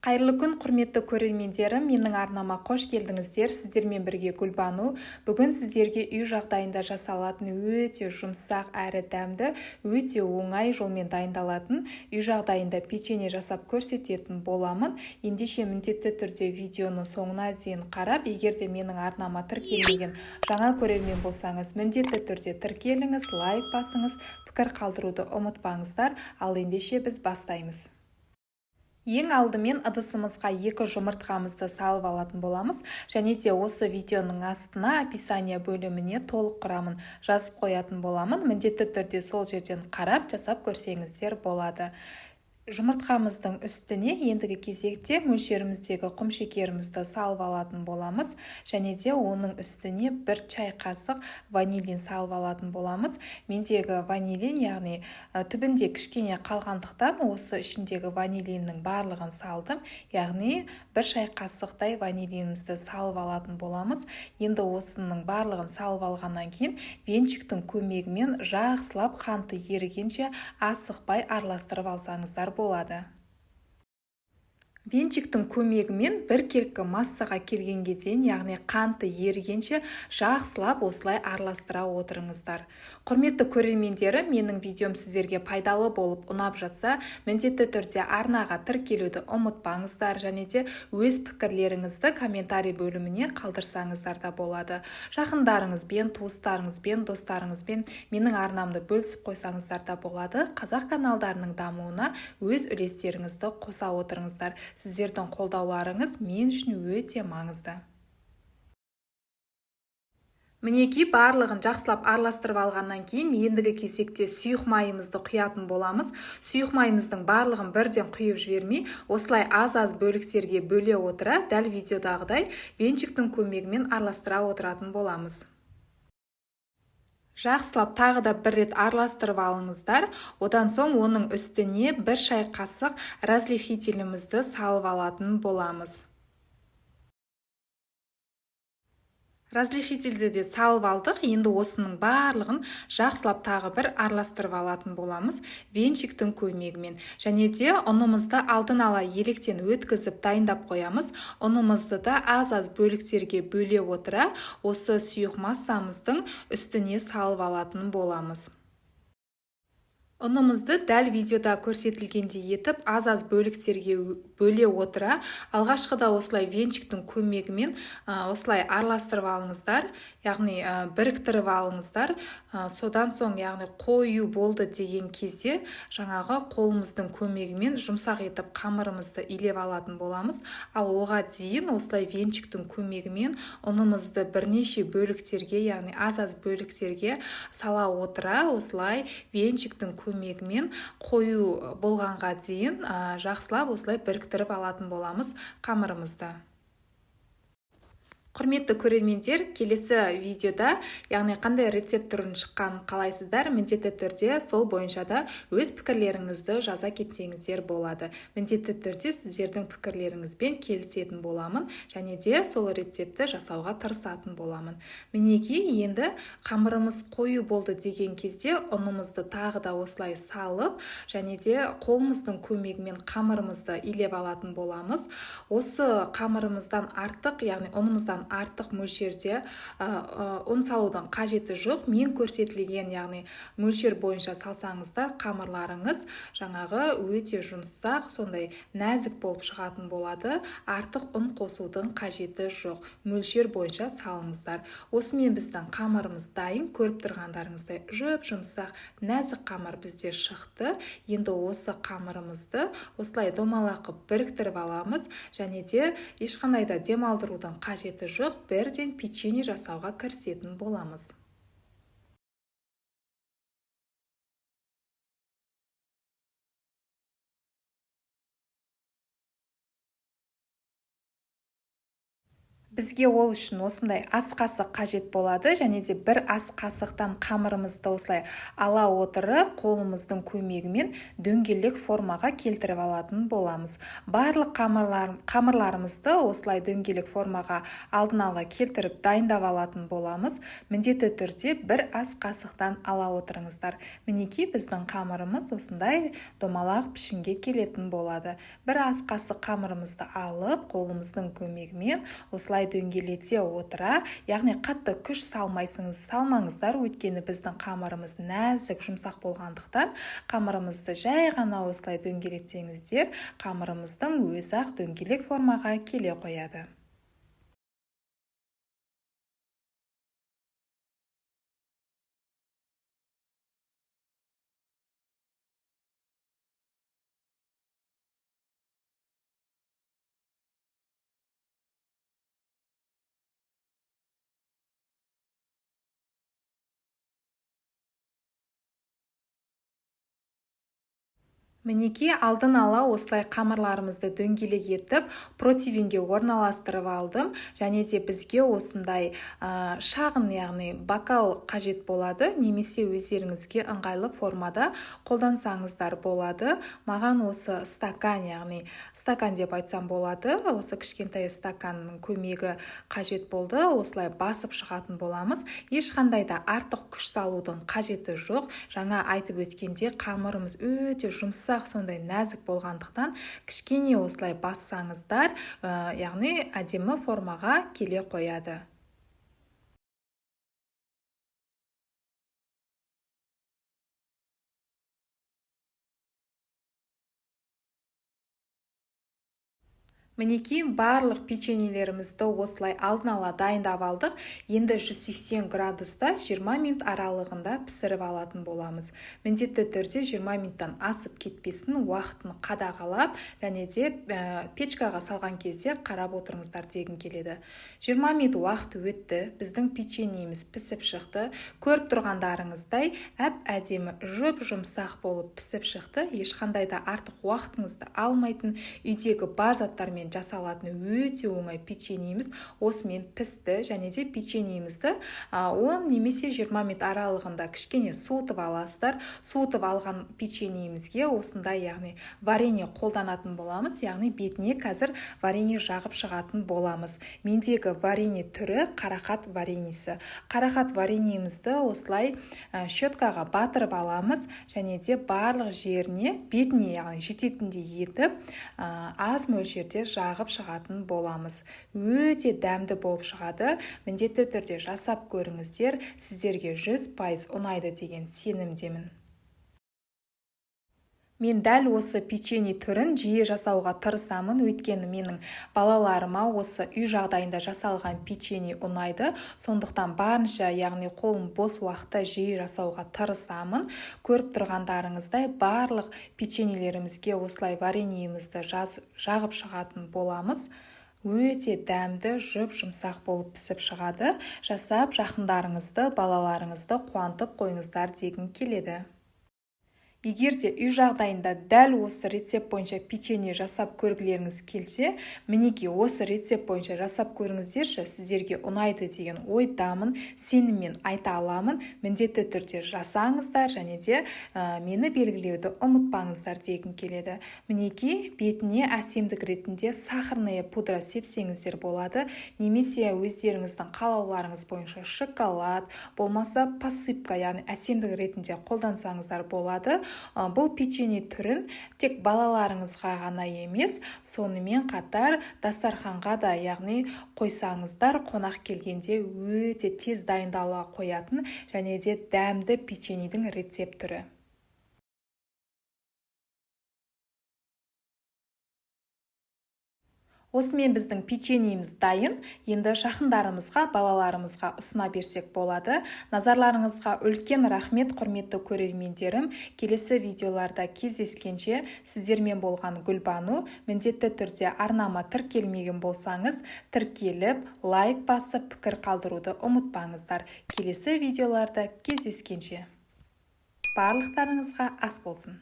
Қайырлы күн, құрметті көрермендерім, менің арнама қош келдіңіздер. Сіздермен бірге Гүлбану. Бүгін сіздерге үй жағдайында жасалатын өте жұмсақ әрі дәмді, өте оңай жолмен дайындалатын үй жағдайында печенье жасап көрсететін боламын. Ендеше міндетті түрде видеоны соңына дейін қарап, егер де менің арнама тіркелмеген жаңа көрермен болсаңыз, міндетті түрде тіркеліңіз, лайк басыңыз, пікір қалдыруды ұмытпаңыздар. Ал ендеше біз бастаймыз. Ең алдымен ыдысымызға 2 жұмыртқамызды салып алатын боламыз, және де осы видеоның астына описание бөліміне толық құрамын жазып қоятын боламын. Міндетті түрде сол жерден қарап жасап көрсеңіздер болады. Жұмыртқамыздың үстіне ендігі кезекте мөлшеріміздегі құмшекерімізді салып алатын боламыз, және де оның үстіне 1 чай қасық ванилин салып алатын боламыз. Мендегі ванилин, яғни түбінде кішкене қалғандықтан осы ішіндегі ванилиннің барлығын салдым, яғни 1 чай қасықтай ванилинімізді салып алатын боламыз. Енді осының барлығын салып алғаннан кейін венчиктің көмегімен жақсылап қанты ерігенше асықпай араластырып алсаңыздар болады. Венчиктің көмегімен біркелкі массаға келгенге дейін, яғни қанты ерігенше жақсылап осылай араластыра отырыңыздар. Құрметті көрермендерім, менің видеом сіздерге пайдалы болып ұнап жатса, міндетті түрде арнаға тіркелуді ұмытпаңыздар, және де өз пікірлеріңізді комментарий бөліміне қалдырсаңыздар да болады. Жақындарыңызбен, туыстарыңызбен, достарыңызбен менің арнамды бөлісіп қойсаңыздар да болады. Қазақ каналдарының дамуына өз үлестеріңізді қоса отырыңыздар. Сіздердің қолдауларыңыз мен үшін өте маңызды. Мінеки барлығын жақсылап араластырып алғаннан кейін ендігі кезекте сұйық майымызды құятын боламыз. Сұйық майымыздың барлығын бірден құйып жібермей, осылай аз-аз бөліктерге бөле отыра, дәл видеодағыдай венчиктің көмегімен араластыра отыратын боламыз. Жақсылап тағы да 1 рет араластырып алыңыздар. Одан соң оның үстіне 1 чай қасық разрыхителімізді салып алатын боламыз. Разрыхительді де салып алдық. Енді осының барлығын жақсылап тағы бір араластырып алатын боламыз венчиктің көмегімен. Және де ұнымызды алдын ала електен өткізіп дайындап қоямыз. Ұнымызды да аз-аз бөліктерге бөле отыра, осы сұйық массамыздың үстіне салып алатын боламыз. Ұнымызды дәл видеода көрсетілгендей етіп, аз-аз бөліктерге бөле отыра, алғашқыда осылай венчиктің көмегімен осылай араластырып алыңыздар, яғни біріктіріп алыңыздар. Содан соң, яғни қою болды деген кезде, жаңағы қолымыздың көмегімен жұмсақ етіп қамырымызды илеп алатын боламыз. Ал оға дейін осылай венчиктің көмегімен ұнымызды бірнеше бөліктерге, яғни аз-аз бөліктерге сала отыра, осылай венчиктің көмегімен қою болғанға дейін жақсылап осылай біріктіріп алатын боламыз қамырымызды. Құрметті көрермендер, келесі видеода, яғни қандай рецепт түрін шыққанын қалайсыздар, міндетті түрде сол бойынша да өз пікірлеріңізді жаза кетсеңіздер болады. Міндетті түрде сіздердің пікірлеріңізбен келісетін боламын, және де сол рецепті жасауға тырысатын боламын. Мінеки енді қамырымыз қою болды деген кезде ұнымызды тағы да осылай салып, және де қолымыздың көмегімен қамырымызды илеп алатын боламыз. Осы қамырымыздан артық, яғни ұнымыздан артық мөлшерде ұн салудың қажеті жоқ. Мен көрсетілген, яғни мөлшер бойынша салсаңыздар, қамырларыңыз жаңағы өте жұмсақ, сондай нәзік болып шығатын болады. Артық ұн қосудың қажеті жоқ. Мөлшер бойынша салыңыздар. Осымен біздің қамырымыз дайын, көріп тұрғандарыңыздай жұп-жұмсақ, нәзік қамыр бізде шықты. Енді осы қамырымызды осылай домалақ біріктіріп аламыз, және де ешқандай да демалдырудың қажеті жоқ, бірден печенье жасауға кірісетін боламыз. Бізге ол үшін осындай ас қасық қажет болады, және де бір ас қасықтан қамырымызды осылай ала отырып, қолымыздың көмегімен дөңгелек формаға келтіріп алатын боламыз. Барлық қамырларымызды осылай дөңгелек формаға алдын ала келтіріп дайындап алатын боламыз. Міндетті түрде бір ас қасықтан ала отырыңыздар. Мінекей біздің қамырымыз осындай домалақ пішінге келетін болады. Бір ас қасық қамырымызды алып, қолымыздың көмегімен осылай дөңгелете отыра, яғни қатты күш салмаңыздар, өйткені біздің қамырымыз нәзік, жұмсақ болғандықтан қамырымызды жай ғана осылай дөңгелетсеңіздер, қамырымыздың өзі-ақ дөңгелек формаға келе қояды. Мінекей алдын ала осылай қамырларымызды дөңгелек етіп, противенге орналастырып алдым, және де бізге осындай шағын, яғни бокал қажет болады, немесе өздеріңізге ыңғайлы формада қолдансаңыздар болады. Маған осы стакан, яғни стакан деп айтсам болады, осы кішкентай стаканның көмегі қажет болды. Осылай басып шығатын боламыз. Ешқандай да артық күш салудың қажеті жоқ. Жаңа айтып өткенде қамырымыз өте жұмсақ, сондай нәзік болғандықтан кішкене осылай бассаңыздар, яғни әдемі формаға келе қояды. Мінекей барлық печеньелерімізді осылай алдын ала дайындап алдық. Енді 180 градуста 20 минут аралығында пісіріп алатын боламыз. Міндетті түрде 20 минуттан асып кетпесін уақытын қадағалап, және де печкаға салған кезде қарап отырыңыздар дегім келеді. 20 минут уақыт өтті, біздің печеньеміз пісіп шықты. Көріп тұрғандарыңыздай әп-әдемі жұмсақ болып пісіп шықты. Ешқандай да артық уақытыңызды алмайтын, үйдегі бар заттармен жасалатын өте оңай печеньеміз осымен пісті, және де печеньемізді 10 немесе 20 минут аралығында кішкене суытып аласыздар. Суытып алған печеньемізге осындай, яғни варенье қолданатын боламыз, яғни бетіне қазір варенье жағып шығатын боламыз. Мендегі варенье түрі қарақат вареньесі. Қарақат вареньемізді осылай щеткаға батырып аламыз, және де барлық жеріне, бетіне, яғни жететіндей етіп, аз мөлшерде жағып шығатын боламыз. Өте дәмді болып шығады. Міндетті түрде жасап көріңіздер, сіздерге 100% ұнайды деген сенімдемін. Мен дәл осы печенье түрін жиі жасауға тырысамын, өйткені менің балаларыма осы үй жағдайында жасалған печенье ұнайды. Сондықтан барынша, яғни қолым бос уақытта жиі жасауға тырысамын. Көріп тұрғандарыңыздай барлық печеньелерімізге осылай вареньемізді жағып шығатын боламыз. Өте дәмді, жұмсақ болып пісіп шығады. Жасап жақындарыңызды, балаларыңызды қуантып қойыңыздар дегім келеді. Егер де үй жағдайында дәл осы рецепт бойынша печенье жасап көргілеріңіз келсе, мінекей осы рецепт бойынша жасап көріңіздерші, сіздерге ұнайды деген ойдамын, сеніммен айта аламын. Міндетті түрде жасаңыздар, және де мені белгілеуді ұмытпаңыздар дегім келеді. Мінекей бетіне әсемдік ретінде сахарная пудра сепсеңіздер болады, немесе өздеріңіздің қалауларыңыз бойынша шоколад, болмаса посыпка, яғни әсемдік ретінде қолдансаңыздар болады. Бұл печенье түрін тек балаларыңызға ғана емес, сонымен қатар дастарханға да, яғни қойсаңыздар, қонақ келгенде өте тез дайындала қоятын, және де дәмді печеньедің рецепт түрі. Осымен біздің печеньеміз дайын. Енді жақындарымызға, балаларымызға ұсына берсек болады. Назарларыңызға үлкен рахмет, құрметті көрермендерім. Келесі видеоларда кездескенше сіздермен болған Гүлбану. Міндетті түрде арнама тіркелмеген болсаңыз, тіркеліп, лайк басып, пікір қалдыруды ұмытпаңыздар. Келесі видеоларда кездескенше. Барлықтарыңызға ас болсын.